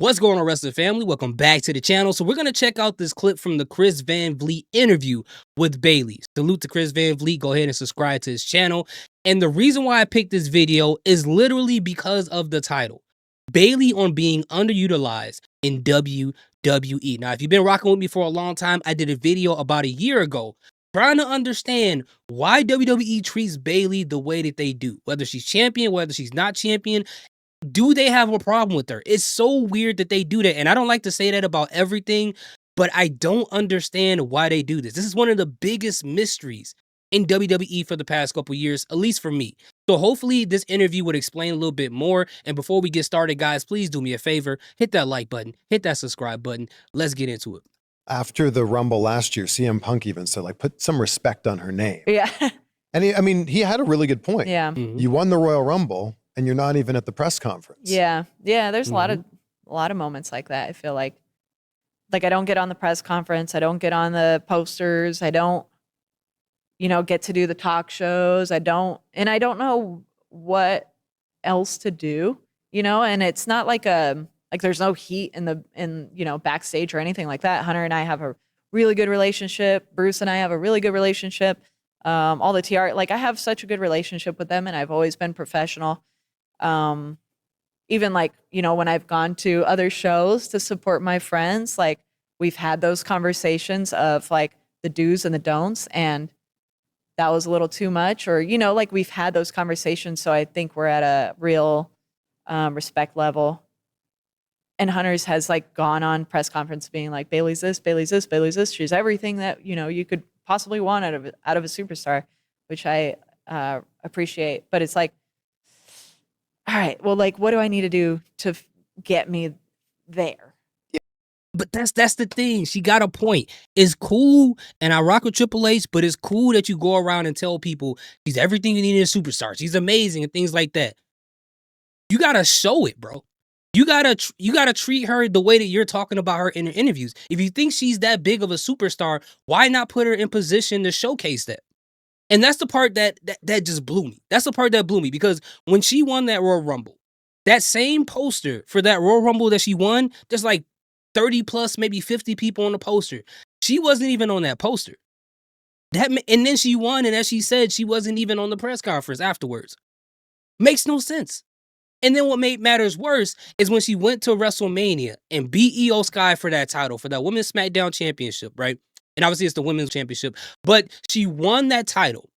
What's going on, wrestling family? Welcome back to the channel. So we're going to check out this clip from the Chris Van Vliet interview with Bayley. Salute to Chris Van Vliet. Go ahead and subscribe to his channel. And the reason why I picked this video is literally because of the title. Bayley on being underutilized in WWE. Now, if you've been rocking with me for a long time, I did a video about a year ago trying to understand why WWE treats Bayley the way that they do. Whether she's champion, whether she's not champion. Do they have a problem with her? It's so weird that they do that. And I don't like to say that about everything, but I don't understand why they do this. This is one of the biggest mysteries in WWE for the past couple years, at least for me. So hopefully this interview would explain a little bit more. And before we get started, guys, please do me a favor. Hit that like button. Hit that subscribe button. Let's get into it. After the Rumble last year, CM Punk even said, like, put some respect on her name. Yeah. And he had a really good point. Yeah. You won the Royal Rumble and you're not even at the press conference. Yeah. Yeah. There's a lot of moments like that. I feel like I don't get on the press conference. I don't get on the posters. I don't, get to do the talk shows. I don't know what else to do, and it's not like there's no heat in backstage or anything like that. Hunter and I have a really good relationship. Bruce and I have a really good relationship. All the TR, I have such a good relationship with them, and I've always been professional. Even when I've gone to other shows to support my friends, we've had those conversations of the do's and the don'ts, and that was a little too much, or we've had those conversations. So I think we're at a real respect level. And Hunter's has gone on press conference being like, Bayley's this, Bayley's this, Bayley's this. She's everything that you could possibly want out of a superstar, which I appreciate. But it's all right, well, what do I need to do to get me there? But that's the thing. She got a point. It's cool, and I rock with Triple H, but it's cool that you go around and tell people she's everything you need in a superstar. She's amazing and things like that. You gotta show it, bro. You gotta treat her the way that you're talking about her in her interviews. If you think she's that big of a superstar, why not put her in position to showcase that? And that's the part that just blew me. That's the part that blew me, because when she won that Royal Rumble, that same poster for that Royal Rumble that she won, there's 30 plus, maybe 50 people on the poster. She wasn't even on that poster. And then she won, and as she said, she wasn't even on the press conference afterwards. Makes no sense. And then what made matters worse is when she went to WrestleMania and beat Io Sky for that title, for that Women's SmackDown Championship, right? And obviously it's the Women's Championship, but she won that title.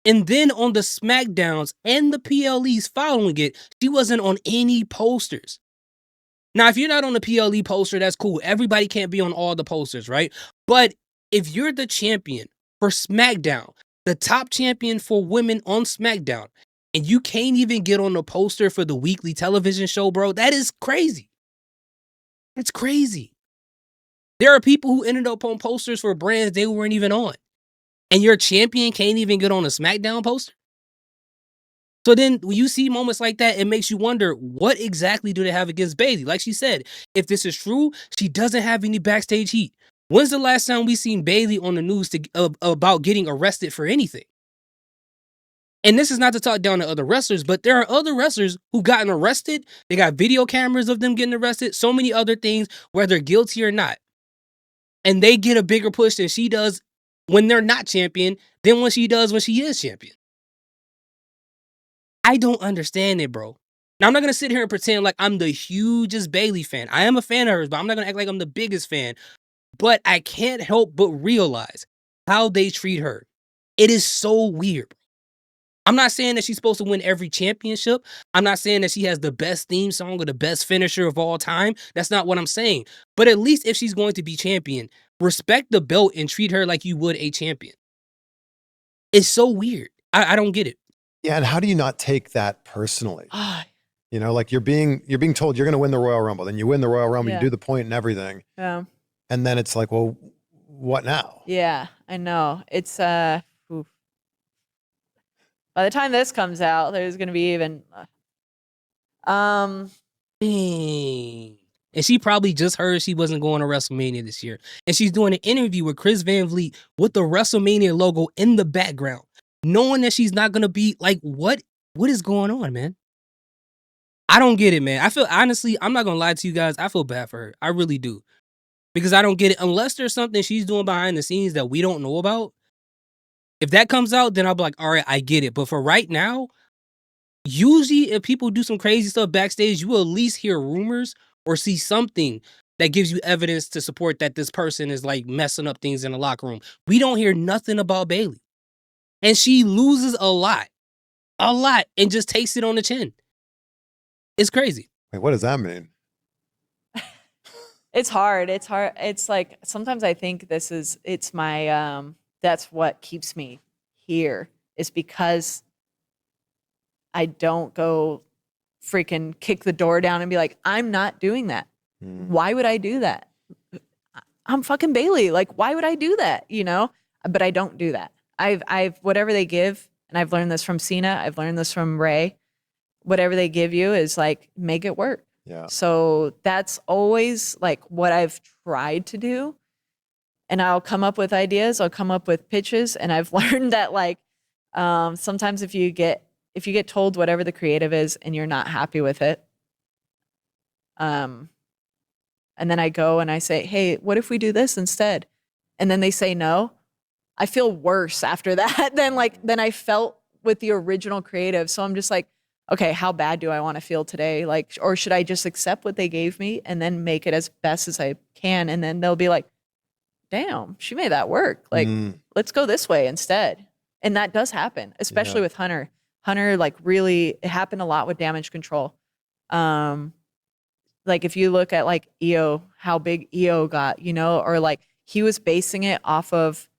And then on the SmackDowns and the PLEs following it, she wasn't on any posters. Now, if you're not on the PLE poster, that's cool. Everybody can't be on all the posters, right? But if you're the champion for SmackDown, the top champion for women on SmackDown, and you can't even get on the poster for the weekly television show, bro, that is crazy. That's crazy. There are people who ended up on posters for brands they weren't even on. And your champion can't even get on a SmackDown poster? So then when you see moments like that, it makes you wonder, what exactly do they have against Bayley? Like she said, if this is true, she doesn't have any backstage heat. When's the last time we seen Bayley on the news about getting arrested for anything? And this is not to talk down to other wrestlers, but there are other wrestlers who've gotten arrested. They got video cameras of them getting arrested. So many other things, whether guilty or not. And they get a bigger push than she does when they're not champion than when she does when she is champion. I don't understand it, bro. Now, I'm not going to sit here and pretend like I'm the hugest Bayley fan. I am a fan of hers, but I'm not going to act like I'm the biggest fan. But I can't help but realize how they treat her. It is so weird. I'm not saying that she's supposed to win every championship. I'm not saying that she has the best theme song or the best finisher of all time. That's not what I'm saying. But at least if she's going to be champion, respect the belt and treat her like you would a champion. It's so weird. I don't get it. Yeah, and how do you not take that personally? You're being told you're going to win the Royal Rumble. Then you win the Royal Rumble, you do the point and everything. Yeah. And then it's well, what now? Yeah, I know. It's oof. By the time this comes out, there's going to be even Dang. And she probably just heard she wasn't going to WrestleMania this year. And she's doing an interview with Chris Van Vliet with the WrestleMania logo in the background, knowing that she's not going to be what is going on, man? I don't get it, man. I feel honestly, I'm not gonna lie to you guys. I feel bad for her. I really do. Because I don't get it. Unless there's something she's doing behind the scenes that we don't know about. If that comes out, then I'll be like, all right, I get it. But for right now, usually if people do some crazy stuff backstage, you will at least hear rumors or see something that gives you evidence to support that this person is like messing up things in the locker room. We don't hear nothing about Bayley. And she loses a lot, and just takes it on the chin. It's crazy. Wait, what does that mean? It's hard. It's hard. It's like sometimes I think it's my that's what keeps me here is because I don't go freaking kick the door down and be like, I'm not doing that. Why would I do that? I'm fucking Bayley. Like, why would I do that? You know? But I don't do that. I've whatever they give, and I've learned this from Cena, I've learned this from Ray. Whatever they give you is like, make it work. Yeah. So that's always like what I've tried to do. And I'll come up with ideas, I'll come up with pitches. And I've learned that like sometimes if you get told whatever the creative is and you're not happy with it, and then I go and I say, hey, what if we do this instead? And then they say no. I feel worse after that than I felt with the original creative. So I'm just like, okay, how bad do I want to feel today? Like, or should I just accept what they gave me and then make it as best as I can? And then they'll be like, damn, she made that work. Like, let's go this way instead. And that does happen, especially with Hunter. Hunter, like really, it happened a lot with Damage Control. Like if you look at like EO, how big EO got, you know, or like he was basing it off of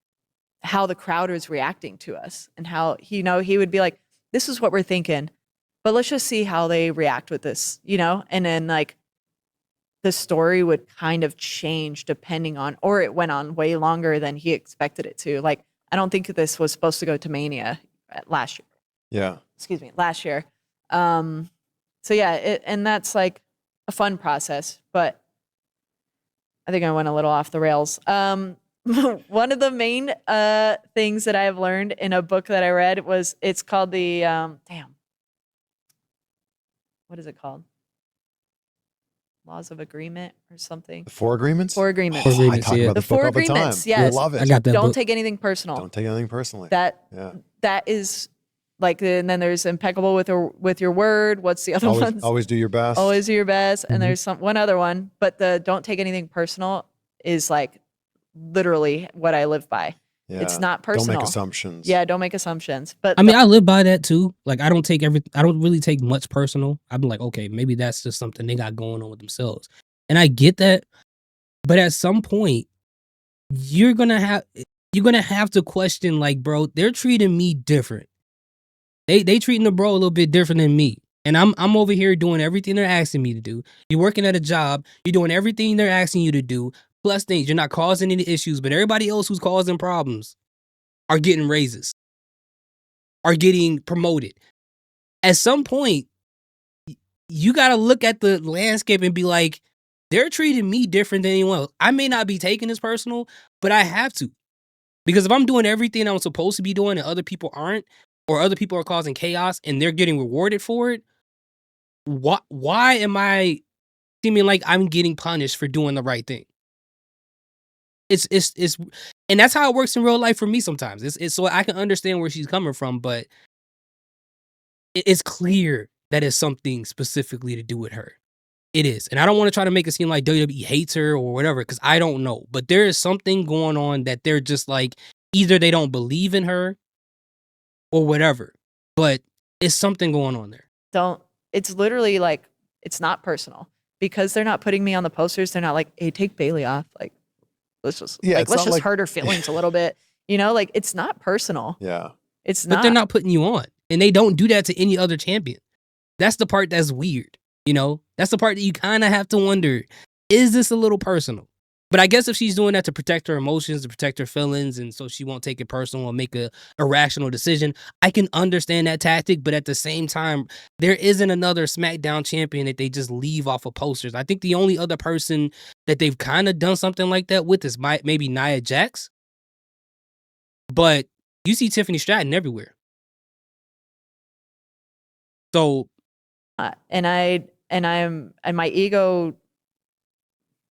how the crowd was reacting to us and how, you know, he would be like, this is what we're thinking, but let's just see how they react with this, you know? And then like the story would kind of change depending on, or it went on way longer than he expected it to. Like, I don't think this was supposed to go to Mania last year. Yeah. Excuse me, last year. So yeah, and that's like a fun process, but I think I went a little off the rails. One of the main things that I have learned in a book that I read was, it's called the, what is it called? Laws of Agreement or something. The Four Agreements? Four Agreements. Four I Agreements, talk yeah. about The this Four book all the time. Agreements, yes. I love it. I got that Don't book. take anything personal. Don't take anything personally. That is like, and then there's impeccable with your word. What's the other one? Always do your best. Always do your best. And there's one other one, but the don't take anything personal is like literally what I live by. Yeah. It's not personal. Don't make assumptions. Yeah, don't make assumptions. But I mean, I live by that too. Like, I don't really take much personal. I'm like, okay, maybe that's just something they got going on with themselves. And I get that. But at some point, you're gonna have to question, like, bro, they're treating me different. They treating the bro a little bit different than me. And I'm over here doing everything they're asking me to do. You're working at a job, you're doing everything they're asking you to do. Plus things, you're not causing any issues, but everybody else who's causing problems are getting raises, are getting promoted. At some point, you gotta look at the landscape and be like, they're treating me different than anyone else. I may not be taking this personal, but I have to. Because if I'm doing everything I'm supposed to be doing and other people aren't, or other people are causing chaos and they're getting rewarded for it, why am I seeming like I'm getting punished for doing the right thing? It's and that's how it works in real life for me sometimes. It's so I can understand where she's coming from, but it's clear that it's something specifically to do with her. It is. And I don't want to try to make it seem like WWE hates her or whatever, because I don't know. But there is something going on that they're just like, either they don't believe in her or whatever. But it's something going on there. It's literally like, it's not personal. Because they're not putting me on the posters, they're not like, hey, take Bayley off. Like, let's just hurt her feelings a little bit. You know, like, it's not personal. Yeah. It's not. But they're not putting you on. And they don't do that to any other champion. That's the part that's weird. You know, that's the part that you kind of have to wonder, is this a little personal? But I guess if she's doing that to protect her emotions, to protect her feelings, and so she won't take it personal and make a irrational decision, I can understand that tactic. But at the same time, there isn't another SmackDown champion that they just leave off of posters. I think the only other person that they've kind of done something like that with is maybe Nia Jax. But you see Tiffany Stratton everywhere. So And my ego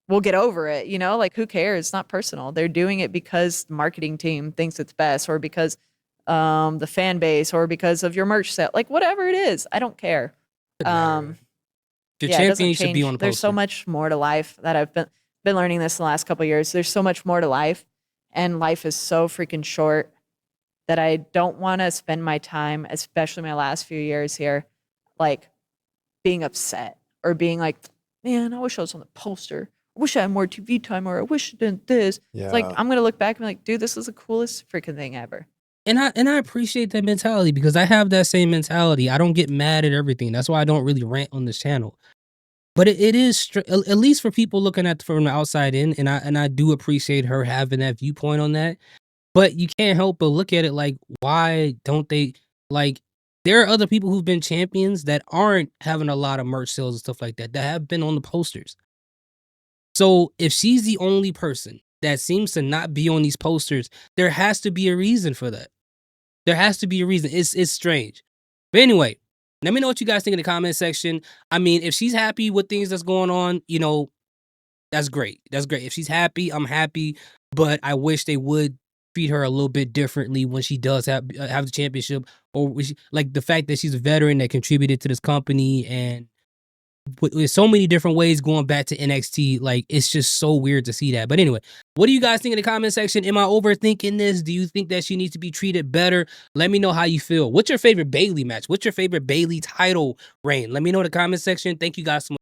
will get over it, you know, like who cares? It's not personal. They're doing it because the marketing team thinks it's best, or because the fan base, or because of your merch set, like whatever it is. I don't care. Your Yeah, it doesn't champion should be change. on the There's so poster. much more to life that I've been learning this in the last couple of years. There's so much more to life, and life is so freaking short that I don't want to spend my time, especially my last few years here, like being upset or being like, man, I wish I was on the poster. I wish I had more TV time, or I wish I did this. Yeah. It's like, I'm going to look back and be like, dude, this is the coolest freaking thing ever. And I appreciate that mentality, because I have that same mentality. I don't get mad at everything. That's why I don't really rant on this channel. But it is at least for people looking at from the outside in, and I do appreciate her having that viewpoint on that. But you can't help but look at it like, why don't they, like, there are other people who've been champions that aren't having a lot of merch sales and stuff like that have been on the posters. So if she's the only person that seems to not be on these posters, there has to be a reason for that. There has to be a reason. It's strange. But anyway, let me know what you guys think in the comment section. I mean, if she's happy with things that's going on, you know, that's great. That's great. If she's happy, I'm happy. But I wish they would treat her a little bit differently when she does have the championship, or like the fact that she's a veteran that contributed to this company, and with so many different ways going back to NXT. Like, it's just so weird to see that. But anyway, what do you guys think in the comment section? Am I overthinking this? Do you think that she needs to be treated better? Let me know how you feel. What's your favorite Bayley match? What's your favorite Bayley title reign? Let me know in the comment section. Thank you guys so much.